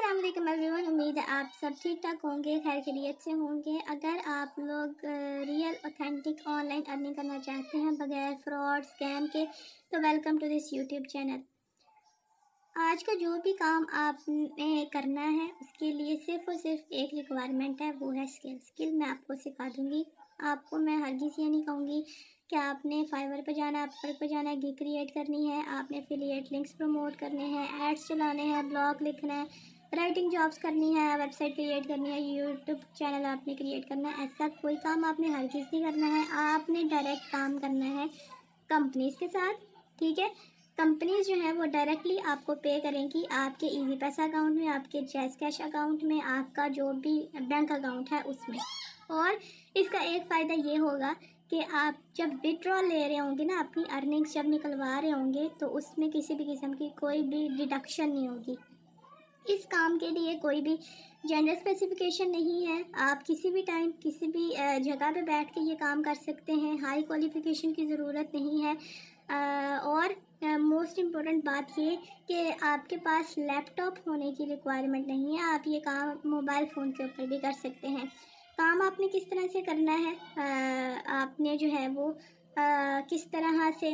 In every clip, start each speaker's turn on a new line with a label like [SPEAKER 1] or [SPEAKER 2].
[SPEAKER 1] अस्सलाम वालेकुम एवरीवन। उम्मीद है आप सब ठीक ठाक होंगे, खैर खैरियत से होंगे। अगर आप लोग रियल ऑथेंटिक ऑनलाइन अर्निंग करना चाहते हैं बगैर फ्रॉड स्कैम के, तो welcome to this YouTube channel. आज का जो भी काम आपने करना है उसके लिए सिर्फ़ और सिर्फ एक रिक्वायरमेंट है, वो है स्किल मैं आपको सिखा दूँगी। आपको मैं हरगिज़ ये नहीं कहूँगी कि आपने फाइवर पे जाना है, अपवर्क पे जाना है, गिग क्रिएट करनी है, आपने एफिलिएट लिंक्स प्रमोट करने हैं, एड्स चलाने हैं, ब्लॉग लिखना है, राइटिंग जॉब्स करनी है, वेबसाइट क्रिएट करनी है, यूट्यूब चैनल आपने क्रिएट करना है। ऐसा कोई काम आपने हरगिज़ नहीं करना है। आपने डायरेक्ट काम करना है कंपनीज़ के साथ, ठीक है। कंपनीज़ जो है वो डायरेक्टली आपको पे करेंगी आपके इजी पैसा अकाउंट में, आपके जैज़ कैश अकाउंट में, आपका जो भी बैंक अकाउंट है उसमें। और इसका एक फ़ायदा ये होगा कि आप जब विड्रॉल ले रहे होंगे ना, अपनी अर्निंग्स जब निकलवा रहे होंगे, तो उसमें किसी भी किस्म की कोई भी डिडक्शन नहीं होगी। इस काम के लिए कोई भी जेंडर स्पेसिफिकेशन नहीं है। आप किसी भी टाइम किसी भी जगह पे बैठ के ये काम कर सकते हैं। हाई क्वालिफ़िकेशन की ज़रूरत नहीं है। और मोस्ट इम्पॉर्टेंट बात ये कि आपके पास लैपटॉप होने की रिक्वायरमेंट नहीं है। आप ये काम मोबाइल फ़ोन के ऊपर भी कर सकते हैं। काम आपने किस तरह से करना है, आपने जो है वो किस तरह से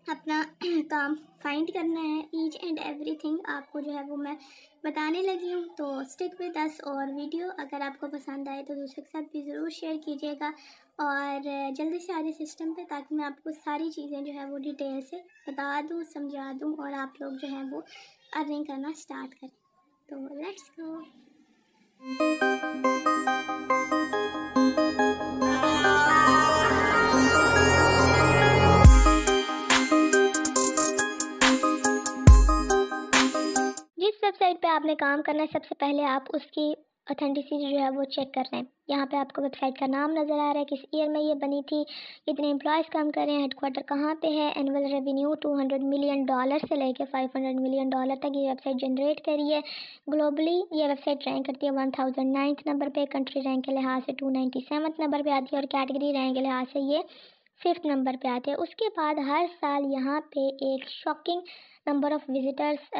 [SPEAKER 1] अपना काम फाइंड करना है, ईच एंड एवरीथिंग आपको जो है वो मैं बताने लगी हूँ। तो स्टिक विद अस। और वीडियो अगर आपको पसंद आए तो दूसरे के साथ भी ज़रूर शेयर कीजिएगा और जल्दी से आ जाए सिस्टम पे, ताकि मैं आपको सारी चीज़ें जो है वो डिटेल से बता दूँ, समझा दूँ और आप लोग जो है वो अर्निंग करना स्टार्ट करें। तो लेट्स गो। जिस वेबसाइट पे आपने काम करना है, सबसे पहले आप उसकी ऑथेंटिसिटी जो है वो चेक कर रहे हैं। यहाँ पे आपको वेबसाइट का नाम नज़र आ रहा है, किस ईयर में ये बनी थी, कितने एम्प्लॉयज़ काम कर रहे हैं, हेडक्वार्टर कहाँ पे है, एनुअल रेवेन्यू $200 मिलियन से लेके $500 मिलियन तक ये वेबसाइट जनरेट करी है। ग्लोबली ये वेबसाइट रैंक करती है 1009 नंबर पे, कंट्री रैंक के लिहाज से 297 नंबर पे आती है और कैटेगरी रैंक के लिहाज से ये 5th नंबर पे आते हैं। उसके बाद हर साल यहाँ पे एक शॉकिंग नंबर ऑफ़ विजिटर्स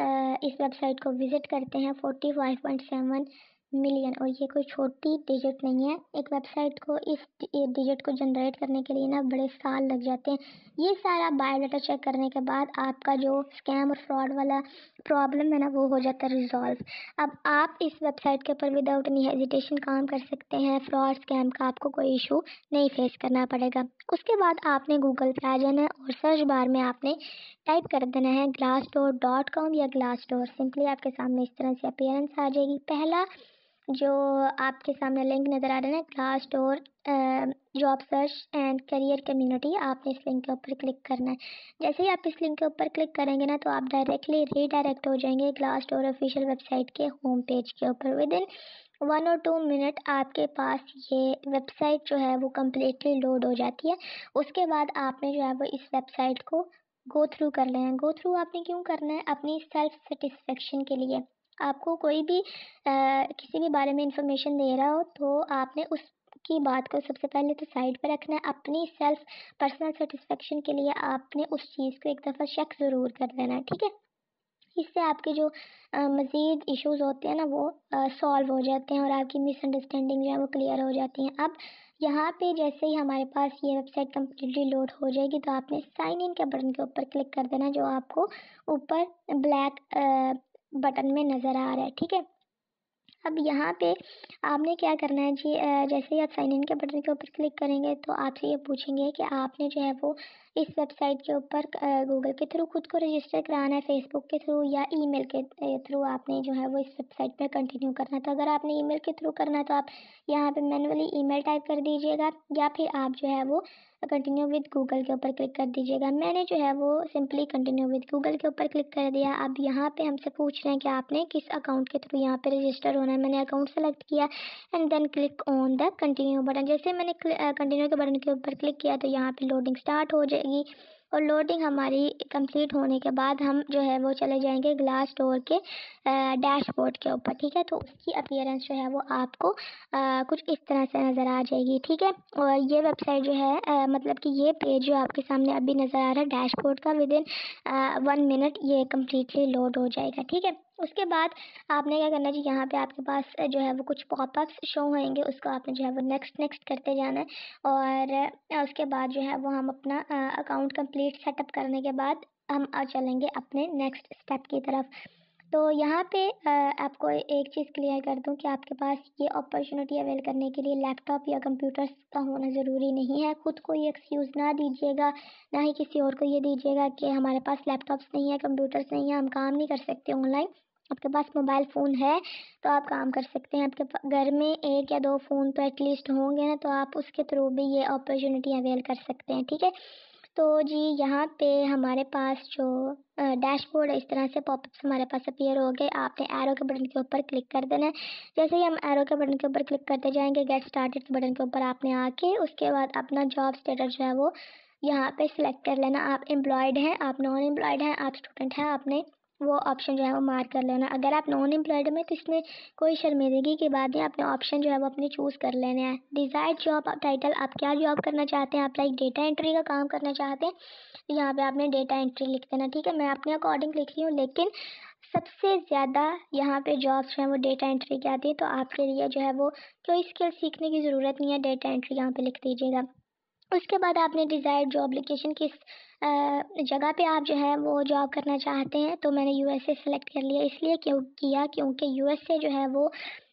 [SPEAKER 1] इस वेबसाइट को विज़िट करते हैं, 45.7 मिलियन। और ये कोई छोटी डिजिट नहीं है। एक वेबसाइट को इस डिजिट को जनरेट करने के लिए ना बड़े साल लग जाते हैं। ये सारा बायोडाटा चेक करने के बाद आपका जो स्कैम और फ्रॉड वाला प्रॉब्लम है ना, वो हो जाता है रिजॉल्व। अब आप इस वेबसाइट के ऊपर विदाउट एनी हेजिटेशन काम कर सकते हैं। फ्रॉड स्कैम का आपको कोई इशू नहीं फेस करना पड़ेगा। उसके बाद आपने गूगल पे आ जाना है और सर्च बार में आपने टाइप कर देना है glassdoor.com या ग्लासडोर। सिंपली आपके सामने इस तरह से अपीयरेंस आ जाएगी। पहला जो आपके सामने लिंक नज़र आ रहा है ना, Glassdoor job search and career community, आपने इस लिंक के ऊपर क्लिक करना है। जैसे ही आप इस लिंक के ऊपर क्लिक करेंगे ना, तो आप डायरेक्टली रीडायरेक्ट हो जाएंगे ग्लासडोर ऑफिशियल वेबसाइट के होम पेज के ऊपर। विद इन 1 और 2 मिनट आपके पास ये वेबसाइट जो है वो कम्प्लीटली लोड हो जाती है। उसके बाद आपने जो है वो इस वेबसाइट को गो थ्रू कर लेना है। गो थ्रू आपने क्यों करना है? अपनी सेल्फ सेटिस्फेक्शन के लिए। आपको कोई भी किसी भी बारे में इंफॉर्मेशन दे रहा हो तो आपने उसकी बात को सबसे पहले तो साइड पर रखना है। अपनी सेल्फ पर्सनल सेटिस्फेक्शन के लिए आपने उस चीज़ को एक दफ़ा चेक ज़रूर कर लेना है, ठीक है। इससे आपके जो मज़ीद इश्यूज़ होते हैं ना, वो सॉल्व हो जाते हैं और आपकी मिसअंडरस्टैंडिंग जो है वो क्लियर हो जाती हैं। अब यहाँ पे जैसे ही हमारे पास ये वेबसाइट कम्प्लीटली लोड हो जाएगी, तो आपने साइन इन के बटन के ऊपर क्लिक कर देना, जो आपको ऊपर ब्लैक बटन में नज़र आ रहा है, ठीक है। अब यहाँ पे आपने क्या करना है जी, जैसे ही आप साइन इन के बटन के ऊपर क्लिक करेंगे तो आपसे ये पूछेंगे कि आपने जो है वो इस वेबसाइट के ऊपर गूगल के थ्रू खुद को रजिस्टर कराना है, फेसबुक के थ्रू या ईमेल के थ्रू आपने जो है वो इस वेबसाइट पे कंटिन्यू करना है। तो अगर आपने ईमेल के थ्रू करना है तो आप यहाँ पे मैनुअली ईमेल टाइप कर दीजिएगा, या फिर आप जो है वो कंटिन्यू विद गूगल के ऊपर क्लिक कर दीजिएगा। मैंने जो है वो सिंपली कंटिन्यू विद गूगल के ऊपर क्लिक कर दिया। अब यहाँ पे हमसे पूछ रहे हैं कि आपने किस अकाउंट के थ्रू यहाँ पे रजिस्टर होना है। मैंने अकाउंट सेलेक्ट किया and then click on the continue button. जैसे मैंने कंटिन्यू के बटन के ऊपर क्लिक किया तो यहाँ पे लोडिंग स्टार्ट हो जाएगी और लोडिंग हमारी कंप्लीट होने के बाद हम जो है वो चले जाएंगे ग्लासडोर के डैशबोर्ड के ऊपर, ठीक है। तो उसकी अपीयरेंस जो है वो आपको कुछ इस तरह से नज़र आ जाएगी, ठीक है। और ये वेबसाइट जो है मतलब कि ये पेज जो आपके सामने अभी नज़र आ रहा है डैशबोर्ड का, विद इन 1 मिनट ये कम्प्लीटली लोड हो जाएगा, ठीक है। उसके बाद आपने क्या करना है जी, यहाँ पे आपके पास जो है वो कुछ पॉपअप्स शो होंगे, उसको आपने जो है वो नेक्स्ट नेक्स्ट करते जाना है। और उसके बाद जो है वो हम अपना अकाउंट कंप्लीट सेटअप करने के बाद हम चलेंगे अपने नेक्स्ट स्टेप की तरफ। तो यहाँ पे आपको एक चीज़ क्लियर कर दूँ कि आपके पास ये अपॉर्चुनिटी अवेल करने के लिए लैपटॉप या कंप्यूटर्स का होना ज़रूरी नहीं है। खुद को ये एक्सक्यूज़ ना दीजिएगा, ना ही किसी और को ये दीजिएगा कि हमारे पास लैपटॉप्स नहीं है, कंप्यूटर्स नहीं है, हम काम नहीं कर सकते ऑनलाइन। आपके पास मोबाइल फ़ोन है तो आप काम कर सकते हैं। आपके घर में 1 या 2 फ़ोन तो एटलीस्ट होंगे ना, तो आप उसके थ्रू भी ये अपॉर्चुनिटी अवेल कर सकते हैं, ठीक है। तो जी यहाँ पे हमारे पास जो डैशबोर्ड है, इस तरह से पॉपअप्स हमारे पास अपीयर हो गए। आपने एरो के बटन के ऊपर क्लिक कर देना है। जैसे ही हम एरो के बटन के ऊपर क्लिक करते जाएंगे, गेट स्टार्टेड बटन के ऊपर आपने आके उसके बाद अपना जॉब स्टेटस जो है वो यहाँ पे सिलेक्ट कर लेना। आप एम्प्लॉयड हैं, आप नॉन एम्प्लॉयड हैं, आप स्टूडेंट हैं, आपने वो ऑप्शन जो है वो मार्क कर लेना। अगर आप नॉन एम्प्लॉयड में तो इसमें कोई शर्मिंदगी की बात नहीं, आपने ऑप्शन जो है वो अपने चूज़ कर लेने हैं। डिज़ायर्ड जॉब टाइटल, आप क्या जॉब करना चाहते हैं। आप लाइक डेटा एंट्री का काम करना चाहते हैं, यहाँ पे आपने डेटा एंट्री लिख देना, ठीक है। मैं अपने अकॉर्डिंग लिख रही हूँ, लेकिन सबसे ज़्यादा यहाँ पे जॉब्स जो है वो डेटा एंट्री की आती है, तो आपके लिए जो है वो कोई स्किल सीखने की ज़रूरत नहीं है, डेटा एंट्री यहाँ पे लिख दीजिएगा। उसके बाद आपने डिज़ायर्ड जॉब लोकेशन किस जगह पे आप जो है वो जॉब करना चाहते हैं, तो मैंने यूएसए सेलेक्ट कर लिया। इसलिए क्यों किया, क्योंकि यूएसए जो है वो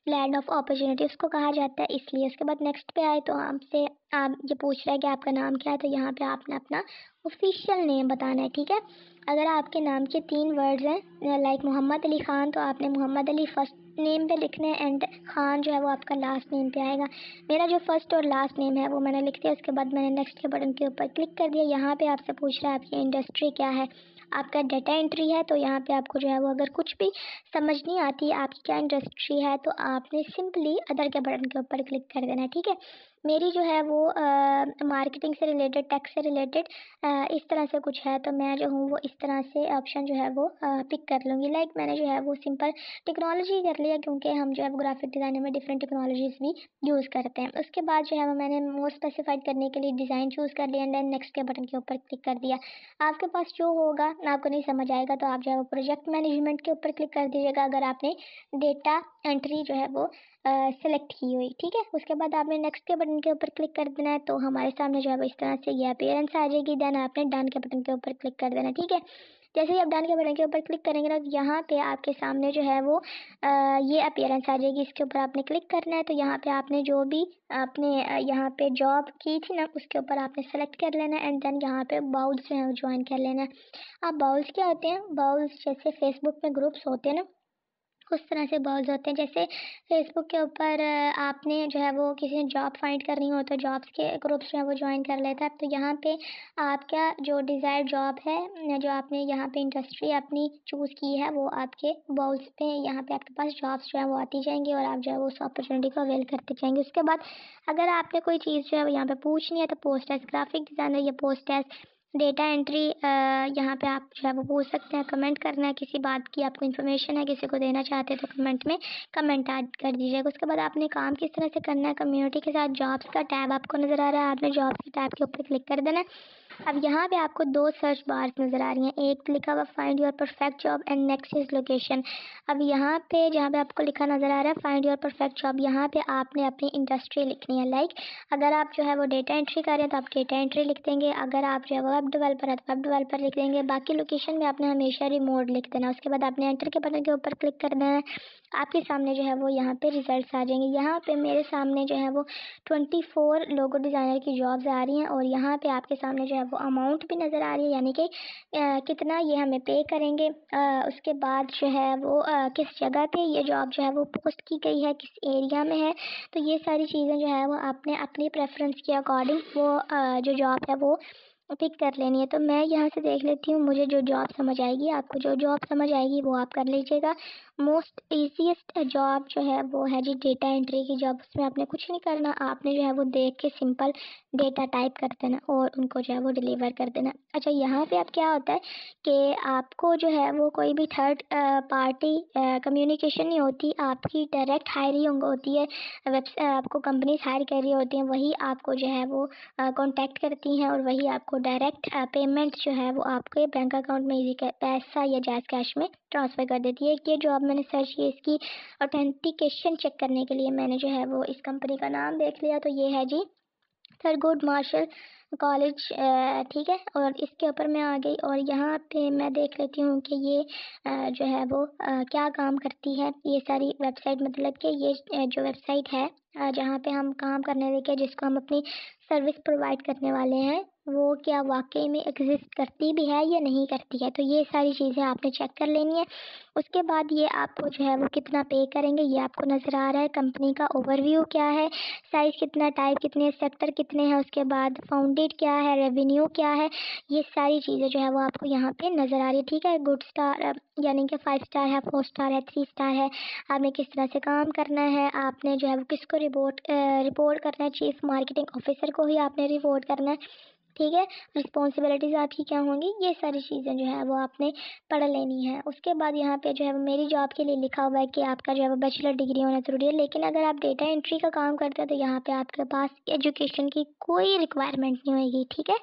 [SPEAKER 1] लैंड ऑफ अपॉर्चुनिटी उसको कहा जाता है, इसलिए। उसके बाद नेक्स्ट पे आए तो आपसे आप ये पूछ रहा है कि आपका नाम क्या है, तो यहाँ पे आपने अपना ऑफिशियल नेम बताना है, ठीक है। अगर आपके नाम के 3 वर्ड्स हैं लाइक मोहम्मद अली ख़ान, तो आपने मोहम्मद अली फर्स्ट नेम पे लिखना है एंड खान जो है वो आपका लास्ट नेम पे आएगा। मेरा जो फर्स्ट और लास्ट नेम है वो मैंने लिख दिया। उसके बाद मैंने नेक्स्ट के बटन के ऊपर क्लिक कर दिया। यहाँ पे आपसे पूछ रहा है आपकी इंडस्ट्री क्या है। आपका डाटा एंट्री है, तो यहाँ पे आपको जो है वो अगर कुछ भी समझ नहीं आती आपकी क्या इंडस्ट्री है, तो आपने सिंपली अदर के बटन के ऊपर क्लिक कर देना है, ठीक है। मेरी जो है वो मार्केटिंग से रिलेटेड, टैक्स से रिलेटेड इस तरह से कुछ है, तो मैं जो हूँ वो इस तरह से ऑप्शन जो है वो पिक कर लूँगी। लाइक मैंने जो है वो सिंपल टेक्नोलॉजी कर लिया, क्योंकि हम जो है वो ग्राफिक डिज़ाइनर में डिफरेंट टेक्नोलॉजीज़ भी यूज़ करते हैं। उसके बाद जो है वो मैंने मोर स्पेसिफाइड करने के लिए डिज़ाइन चूज़ कर लिया एंड देन नेक्स्ट के बटन के ऊपर क्लिक कर दिया। आपके पास जो होगा ना, आपको नहीं समझ आएगा तो आप जो है वो प्रोजेक्ट मैनेजमेंट के ऊपर क्लिक कर दीजिएगा, अगर आपने डेटा एंट्री जो है वो सेलेक्ट की हुई, ठीक है। उसके बाद आपने नेक्स्ट के बटन के ऊपर क्लिक कर देना है, तो हमारे सामने जो है वो इस तरह से ये अपीयरेंस आ जाएगी। देन आपने डन के बटन के ऊपर क्लिक कर देना, ठीक है। जैसे ही आप डन के बटन के ऊपर क्लिक करेंगे ना, यहाँ पे आपके सामने जो है वो ये अपीयरेंस आ जाएगी। इसके ऊपर आपने क्लिक करना है, तो यहाँ पे आपने जो भी आपने यहाँ पे जॉब की थी ना, उसके ऊपर आपने सेलेक्ट कर लेना है एंड देन यहाँ पे बाउल्स जो है वो ज्वाइन कर लेना है। आप बाउल्स क्या होते हैं, बाउल्स जैसे फेसबुक में ग्रुप्स होते हैं ना, उस तरह से बॉल्स होते हैं। जैसे फेसबुक के ऊपर आपने जो है वो किसी ने जॉब फाइंड करनी हो तो जॉब्स के ग्रुप्स जो है वो ज्वाइन कर लेता है। तो यहाँ पे आपका जो डिज़ायर्ड जॉब है, जो आपने यहाँ पे इंडस्ट्री अपनी चूज़ की है, वो आपके बॉल्स पे यहाँ पे आपके पास जॉब्स जो है वो आती जाएंगी और आप जो है वो उस अपॉर्चुनिटी को अवेल करते जाएंगे। उसके बाद अगर आपने कोई चीज़ जो है वो यहाँ पे पूछनी है, तो पोस्ट एज ग्राफिक डिज़ाइनर या पोस्ट एज डेटा एंट्री यहाँ पे आप जो है वो पूछ सकते हैं। कमेंट करना है, किसी बात की आपको इन्फॉर्मेशन है किसी को देना चाहते हैं तो कमेंट में कमेंट ऐड कर दीजिएगा। उसके बाद आपने काम किस तरह से करना है, कम्युनिटी के साथ जॉब्स का टैब आपको नज़र आ रहा है, आपने जॉब्स के टैब के ऊपर क्लिक कर देना है। अब यहाँ पे आपको 2 सर्च बार्स नज़र आ रही हैं, एक लिखा हुआ find your perfect job and next is location. अब यहाँ पे जहाँ पे आपको लिखा नज़र आ रहा है फाइंड योर परफेक्ट जॉब, यहाँ पे आपने अपनी इंडस्ट्री लिखनी है। लाइक अगर आप जो है वो डेटा एंट्री कर रहे हैं तो आप डेटा एंट्री लिख देंगे, अगर आप जो है वो वेब डेवलपर है तो वेब डेवलपर लिख देंगे। बाकी लोकेशन में आपने हमेशा रिमोट लिख देना। उसके बाद आपने एंटर के बटन के ऊपर क्लिक करना है। आपके सामने जो है वो यहाँ पे रिजल्ट्स आ जाएंगे। यहाँ पे मेरे सामने जो है वो 24 लोगो डिज़ाइनर की जॉब्स आ रही हैं और यहाँ पे आपके सामने जो है वो अमाउंट भी नज़र आ रही है, यानी कि कितना ये हमें पे करेंगे। उसके बाद जो है वो किस जगह पे ये जॉब जो है वो पोस्ट की गई है, किस एरिया में है। तो ये सारी चीज़ें जो है वो आपने अपनी प्रेफरेंस के अकॉर्डिंग वो जो जॉब है वो पिक कर लेनी है। तो मैं यहाँ से देख लेती हूँ, मुझे जो जॉब समझ आएगी, आपको जो जॉब समझ आएगी वो आप कर लीजिएगा। मोस्ट ईजीएस्ट जॉब जो है वो है जी डेटा एंट्री की जॉब। उसमें आपने कुछ नहीं करना, आपने जो है वो देख के सिंपल डेटा टाइप कर देना और उनको जो है वो डिलीवर कर देना। अच्छा, यहाँ पे अब क्या होता है कि आपको जो है वो कोई भी थर्ड पार्टी कम्युनिकेशन नहीं होती, आपकी डायरेक्ट हायरिंग होती है। आपको कंपनीज हायर कर रही होती हैं, वही आपको जो है वो कांटेक्ट करती हैं और वही आपको डायरेक्ट पेमेंट जो है वो आपके बैंक अकाउंट में इजी पैसा या जैज़ कैश में ट्रांसफ़र कर देती है। ये जॉब मैंने सर्च की, इसकी ऑथेंटिकेशन चेक करने के लिए मैंने जो है वो इस कंपनी का नाम देख लिया, तो ये है जी थरगुड मार्शल कॉलेज, ठीक है। और इसके ऊपर मैं आ गई और यहाँ पे मैं देख लेती हूँ कि ये जो है वो क्या काम करती है। ये सारी वेबसाइट, मतलब कि ये जो वेबसाइट है जहाँ पे हम काम करने देखे, जिसको हम अपनी सर्विस प्रोवाइड करने वाले हैं, वो क्या वाकई में एग्जिस्ट करती भी है या नहीं करती है। तो ये सारी चीज़ें आपने चेक कर लेनी है। उसके बाद ये आपको जो है वो कितना पे करेंगे ये आपको नज़र आ रहा है। कंपनी का ओवरव्यू क्या है, साइज़ कितना, टाइप कितने, सेक्टर कितने हैं, उसके बाद फाउंडेड क्या है, रेवेन्यू क्या है, ये सारी चीज़ें जो है वो आपको यहाँ पे नज़र आ रही है, ठीक है। गुड स्टार यानी कि 5 स्टार है, 4 स्टार है, 3 स्टार है, आपने किस तरह से काम करना है, आपने जो है वो किसको रिपोर्ट करना है, चीफ मार्केटिंग ऑफिसर को ही आपने रिपोर्ट करना है, ठीक है। रिस्पॉन्सिबिलिटीज़ आपकी क्या होंगी, ये सारी चीज़ें जो है वो आपने पढ़ लेनी है। उसके बाद यहाँ पे जो है वो मेरी जॉब के लिए लिखा हुआ है कि आपका जो है वो बैचलर डिग्री होना ज़रूरी है, लेकिन अगर आप डेटा एंट्री का काम करते हैं तो यहाँ पे आपके पास एजुकेशन की कोई रिक्वायरमेंट नहीं होगी, ठीक है।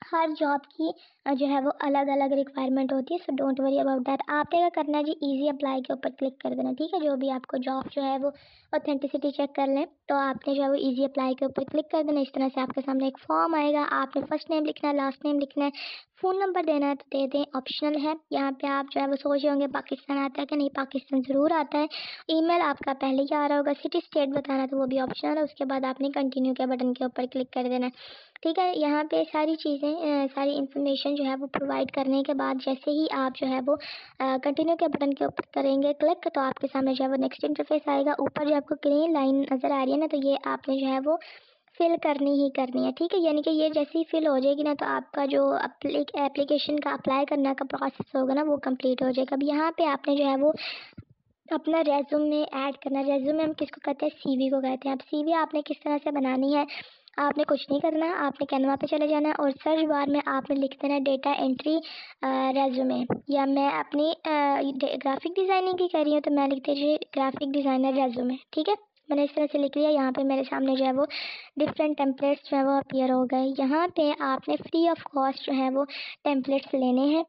[SPEAKER 1] हर जॉब की जो है वो अलग अलग रिक्वायरमेंट होती है, so don't worry about that. आपने क्या करना है जी, इजी अप्लाई के ऊपर क्लिक कर देना, ठीक है। जो भी आपको जॉब जो है वो ऑथेंटिसिटी चेक कर लें, तो आपने जो है वो इजी अप्लाई के ऊपर क्लिक कर देना। इस तरह से आपके सामने एक फॉर्म आएगा, आपने फर्स्ट नेम लिखना है, लास्ट नेम लिखना है, फ़ोन नंबर देना है तो दे दें, ऑप्शनल है। यहाँ पे आप जो है वो सोच रहे होंगे पाकिस्तान आता है कि नहीं, पाकिस्तान ज़रूर आता है। ईमेल आपका पहले ही आ रहा होगा, सिटी स्टेट बताना तो वो भी ऑप्शनल है। उसके बाद आपने कंटिन्यू के बटन के ऊपर क्लिक कर देना है, ठीक है। यहाँ पे सारी चीज़ें सारी इन्फॉर्मेशन जो है वो प्रोवाइड करने के बाद जैसे ही आप जो है वो कंटिन्यू के बटन के ऊपर करेंगे क्लिक, तो आपके सामने जो है वो नेक्स्ट इंटरफेस आएगा। ऊपर जो आपको ग्रीन लाइन नज़र आ रही है ना, तो ये आपने जो है वो फिल करनी ही करनी है, ठीक है। यानी कि ये जैसे ही फिल हो जाएगी ना, तो आपका जो एप्लीकेशन का अप्लाई करने का प्रोसेस होगा ना, वो कंप्लीट हो जाएगा। अब यहाँ पे आपने जो है वो अपना रेज्यूमे ऐड करना। रेज्यूमे हम किसको कहते हैं, सीवी को कहते हैं। अब सीवी आपने किस तरह से बनानी है, आपने कुछ नहीं करना, आपने कैनवा पे चले जाना है और सर्च बार में आपने लिख देना डेटा एंट्री रेज्यूमे, या मैं अपनी ग्राफिक डिज़ाइनिंग की कर रही हूँ तो मैं लिख दीजिए ग्राफिक डिज़ाइनर रेज्यूमे, ठीक है। मैंने इस तरह से लिख लिया। यहाँ पे मेरे सामने जो है वो डिफरेंट टेम्पलेट्स जो है वो अपीयर हो गए। यहाँ पे आपने फ्री ऑफ कॉस्ट जो है वो टेम्पलेट्स लेने हैं।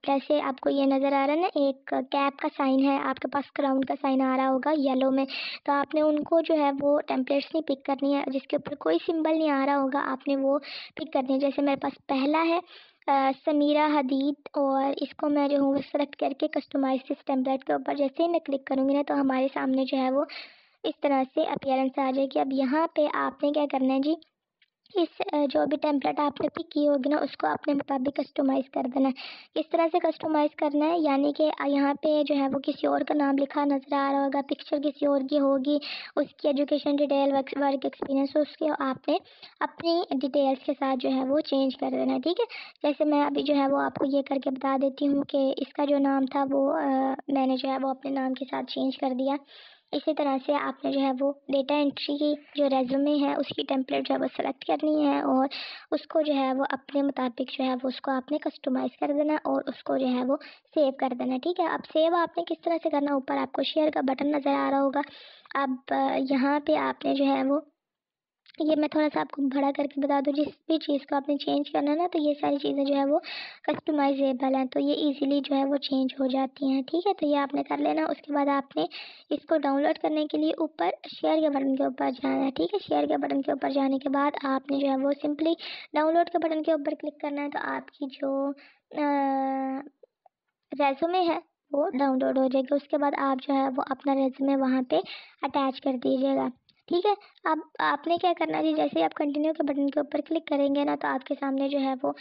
[SPEAKER 1] कैसे आपको ये नज़र आ रहा है ना, एक कैप का साइन है, आपके पास क्राउन का साइन आ रहा होगा येलो में, तो आपने उनको जो है वो टेम्पलेट्स नहीं पिक करनी है, जिसके ऊपर कोई सिंबल नहीं आ रहा होगा आपने वो पिक करनी है। जैसे मेरे पास पहला है समीरा हदीद, और इसको मैं जो हूँ वो सेलेक्ट करके कस्टमाइज इस टेम्पलेट के ऊपर जैसे ही मैं क्लिक करूँगी ना, तो हमारे सामने जो है वो इस तरह से अपीयरेंस आ जाएगी। अब यहाँ पे आपने क्या करना है जी, इस जो भी टेम्पलेट आपने पिक की होगी ना, उसको अपने मुताबिक कस्टमाइज़ कर देना है। किस तरह से कस्टमाइज़ करना है, यानी कि यहाँ पे जो है वो किसी और का नाम लिखा नज़र आ रहा होगा, पिक्चर किसी और की होगी, उसकी एजुकेशन डिटेल, वर्क एक्सपीरियंस, उसके आपने अपनी डिटेल्स के साथ जो है वो चेंज कर देना है, ठीक है। जैसे मैं अभी जो है वो आपको ये करके बता देती हूँ कि इसका जो नाम था वो मैंने जो है वो अपने नाम के साथ चेंज कर दिया। इसी तरह से आपने जो है वो डेटा एंट्री की जो रेज्यूमे है उसकी टेम्पलेट जो है वो सेलेक्ट करनी है और उसको जो है वो अपने मुताबिक जो है वो उसको आपने कस्टमाइज़ कर देना है और उसको जो है वो सेव कर देना है, ठीक है। अब सेव आपने किस तरह से करना, ऊपर आपको शेयर का बटन नज़र आ रहा होगा। अब यहाँ पे आपने जो है वो, ये मैं थोड़ा सा आपको बड़ा करके बता दूँ, जिस भी चीज़ को आपने चेंज करना है ना, तो ये सारी चीज़ें जो है वो कस्टमाइजेबल हैं, तो ये इजीली जो है वो चेंज हो जाती हैं, ठीक है। तो ये आपने कर लेना। उसके बाद आपने इसको डाउनलोड करने के लिए ऊपर शेयर के बटन के ऊपर जाना है, ठीक है। शेयर के बटन के ऊपर जाने के बाद आपने जो है वो सिंपली डाउनलोड के बटन के ऊपर क्लिक करना है, तो आपकी जो रेज़्यूमे है वो डाउनलोड हो जाएगा। उसके बाद आप जो है वो अपना रेज़्यूमे वहाँ पे अटैच कर दीजिएगा, ठीक है। अब आपने क्या करना है जी, जैसे ही आप कंटिन्यू के बटन के ऊपर क्लिक करेंगे ना, तो आपके सामने जो है वो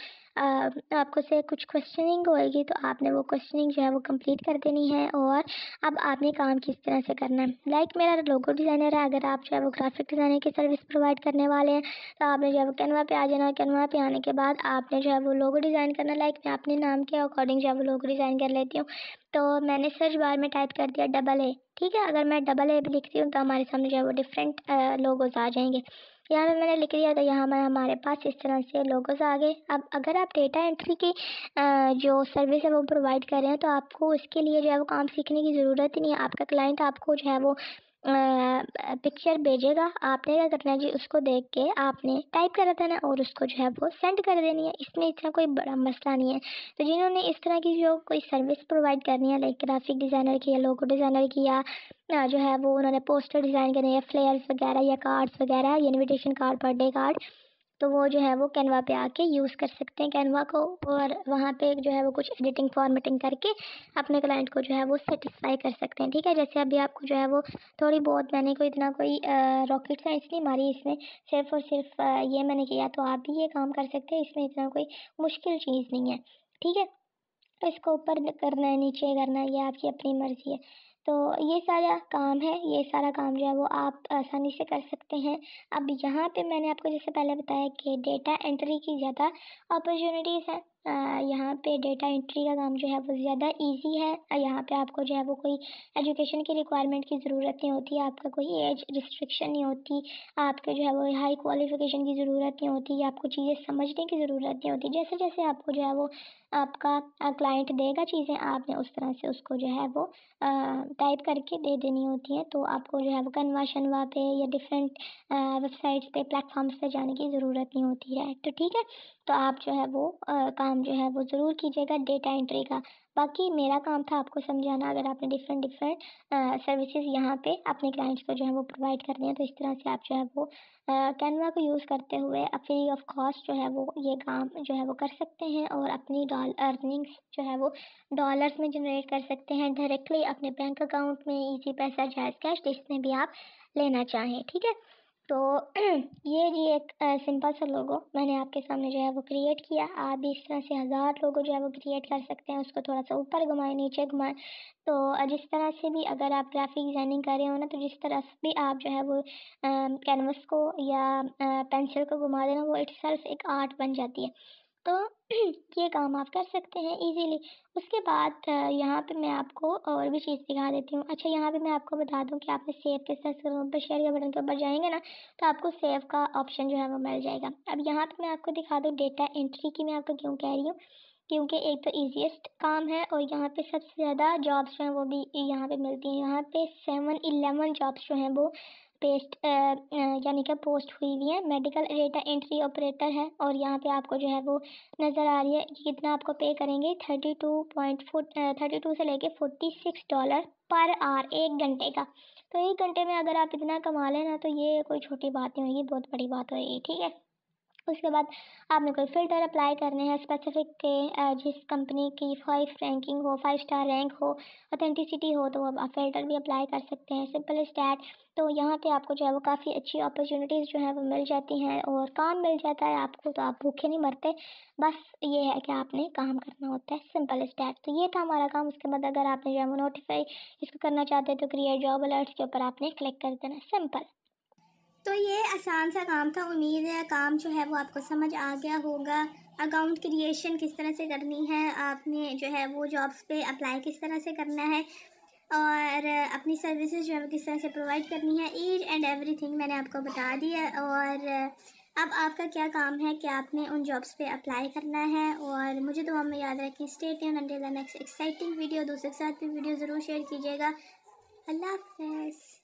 [SPEAKER 1] आपको से कुछ क्वेश्चनिंग होएगी, तो आपने वो क्वेश्चनिंग जो है वो कंप्लीट कर देनी है। और अब आपने काम किस तरह से करना है, लाइक मेरा लोगो डिज़ाइनर है, अगर आप जो है वो ग्राफिक डिज़ाइनर की सर्विस प्रोवाइड करने वाले हैं, तो आपने जो है वो कैनवा पे आ जाना। कैनवा पे आने के बाद आपने जो है वो लोगो डिज़ाइन करना। लाइक मैं अपने नाम के अकॉर्डिंग जो है वो लोगो डिज़ाइन कर लेती हूँ, तो मैंने सर्च बार में टाइप कर दिया डबल ए, ठीक है। अगर मैं डबल ए भी लिखती हूँ तो हमारे सामने जो है वो डिफरेंट लोगोज आ जाएंगे। यहाँ पे मैंने लिख दिया, तो यहाँ में हमारे पास इस तरह से लोगोज आ गए। अब अगर आप डेटा एंट्री की जो सर्विस है वो प्रोवाइड कर रहे हैं, तो आपको उसके लिए जो है वो काम सीखने की ज़रूरत ही नहीं है। आपका क्लाइंट आपको जो है वो पिक्चर भेजेगा, आपने क्या करना है जी, उसको देख के आपने टाइप करा था ना और उसको जो है वो सेंड कर देनी है। इसमें इतना कोई बड़ा मसला नहीं है। तो जिन्होंने इस तरह की जो कोई सर्विस प्रोवाइड करनी है, लाइक ग्राफिक डिज़ाइनर की या लोगो डिज़ाइनर की, या जो है वो उन्होंने पोस्टर डिज़ाइन करने, या फ्लेयर्स वगैरह, या कार्ड्स वगैरह, या इनविटेशन कार्ड, बर्थडे कार्ड, तो वो जो है वो कैनवा पे आके यूज़ कर सकते हैं कैनवा को, और वहाँ पे जो है वो कुछ एडिटिंग फॉर्मेटिंग करके अपने क्लाइंट को जो है वो सेटिस्फाई कर सकते हैं। ठीक है, जैसे अभी आपको जो है वो थोड़ी बहुत, मैंने कोई इतना कोई रॉकेट साइंस नहीं मारी इसमें, सिर्फ और सिर्फ ये मैंने किया, तो आप भी ये काम कर सकते हैं। इसमें इतना कोई मुश्किल चीज़ नहीं है। ठीक है, तो इसको ऊपर करना है, नीचे करना है, ये आपकी अपनी मर्ज़ी है। तो ये सारा काम है, ये सारा काम जो है वो आप आसानी से कर सकते हैं। अब यहाँ पे मैंने आपको जैसे पहले बताया कि डेटा एंट्री की ज़्यादा अपॉर्चुनिटीज़ हैं। यहाँ पे डेटा एंट्री का काम जो है वो ज़्यादा ईजी है। यहाँ पे आपको जो है वो कोई एजुकेशन की रिक्वायरमेंट की ज़रूरत नहीं होती, आपका कोई एज रिस्ट्रिक्शन नहीं होती, आपके जो है वो हाई क्वालिफ़िकेशन की ज़रूरत नहीं होती, आपको चीज़ें समझने की ज़रूरत नहीं होती। जैसे जैसे आपको जो है वो आपका क्लाइंट देगा चीज़ें, आपने उस तरह से उसको जो है वो टाइप करके दे देनी होती है। तो आपको जो है वो canva शनवा पे या डिफरेंट वेबसाइट्स पे, प्लेटफॉर्म्स पे जाने की ज़रूरत नहीं होती है। तो ठीक है, तो आप जो है वो काम जो है वो ज़रूर कीजिएगा डेटा एंट्री का। बाकी मेरा काम था आपको समझाना, अगर आपने डिफरेंट डिफरेंट सर्विसेज यहाँ पे अपने क्लाइंट्स को जो है वो प्रोवाइड करनी है, तो इस तरह से आप जो है वो कैनवा को यूज़ करते हुए फ्री ऑफ कॉस्ट जो है वो ये काम जो है वो कर सकते हैं, और अपनी अर्निंग्स जो है वो डॉलर्स में जनरेट कर सकते हैं डायरेक्टली अपने बैंक अकाउंट में, इजी पैसा, जायज़ कैश, जिसमें भी आप लेना चाहें। ठीक है, तो ये जी एक सिंपल सा लोगो मैंने आपके सामने जो है वो क्रिएट किया। आप भी इस तरह से हज़ार लोगो जो है वो क्रिएट कर सकते हैं। उसको थोड़ा सा ऊपर घुमाएं, नीचे घुमाएं, तो जिस तरह से भी अगर आप ग्राफिक डिज़ाइनिंग कर रहे हो ना, तो जिस तरह से भी आप जो है वो कैनवस को या पेंसिल को घुमा देना, वो इटसेल्फ एक आर्ट बन जाती है। तो ये काम आप कर सकते हैं इजीली। उसके बाद यहाँ पे मैं आपको और भी चीज़ दिखा देती हूँ। अच्छा, यहाँ पे मैं आपको बता दूँ कि आपने सेव किस तरह से करना है। ऊपर शेयर के बटन के ऊपर जाएंगे ना, तो आपको सेव का ऑप्शन जो है वो मिल जाएगा। अब यहाँ पे मैं आपको दिखा दूँ डेटा एंट्री की, मैं आपको क्यों कह रही हूँ, क्योंकि एक तो ईजीएस्ट काम है, और यहाँ पे सबसे ज़्यादा जॉब्स जो हैं वो भी यहाँ पे मिलती हैं। यहाँ पे 711 जॉब्स जो हैं वो पेस्ट यानी कि पोस्ट हुई हुई है। मेडिकल डेटा एंट्री ऑपरेटर है, और यहाँ पे आपको जो है वो नज़र आ रही है कि कितना आपको पे करेंगे, 32 से लेके $46 पर आवर, 1 घंटे का। तो 1 घंटे में अगर आप इतना कमा लेना, तो ये कोई छोटी बात नहीं होगी, बहुत बड़ी बात होगी। ठीक है, उसके बाद आपने कोई फ़िल्टर अप्लाई करने हैं स्पेसिफिक के, जिस कंपनी की 5 रैंकिंग हो, 5 स्टार रैंक हो, ऑथेंटिसिटी हो, तो अब आप फ़िल्टर भी अप्लाई कर सकते हैं, सिंपल एज़ दैट। तो यहाँ पे आपको जो है वो काफ़ी अच्छी अपॉर्चुनिटीज़ जो है वो मिल जाती हैं, और काम मिल जाता है आपको, तो आप भूखे नहीं मरते। बस ये है कि आपने काम करना होता है, सिंपल एज़ दैट। तो ये था हमारा काम। उसके बाद अगर आपने जो है वो नोटिफाई इसको करना चाहते हैं, तो क्रिएट जॉब अलर्ट्स के ऊपर आपने क्लिक कर देना, सिंपल।
[SPEAKER 2] तो ये आसान सा काम था। उम्मीद है काम जो है वो आपको समझ आ गया होगा। अकाउंट क्रिएशन किस तरह से करनी है, आपने जो है वो जॉब्स पे अप्लाई किस तरह से करना है, और अपनी सर्विसेज जो है वो किस तरह से प्रोवाइड करनी है, ईच एंड एवरीथिंग मैंने आपको बता दिया। और अब आपका क्या काम है कि आपने उन जॉब्स पे अप्लाई करना है। और मुझे दुआ में याद रखें। Stay tuned until the next exciting video. दूसरे के साथ भी वीडियो ज़रूर शेयर कीजिएगा। अल्लाह हाफ़िज़।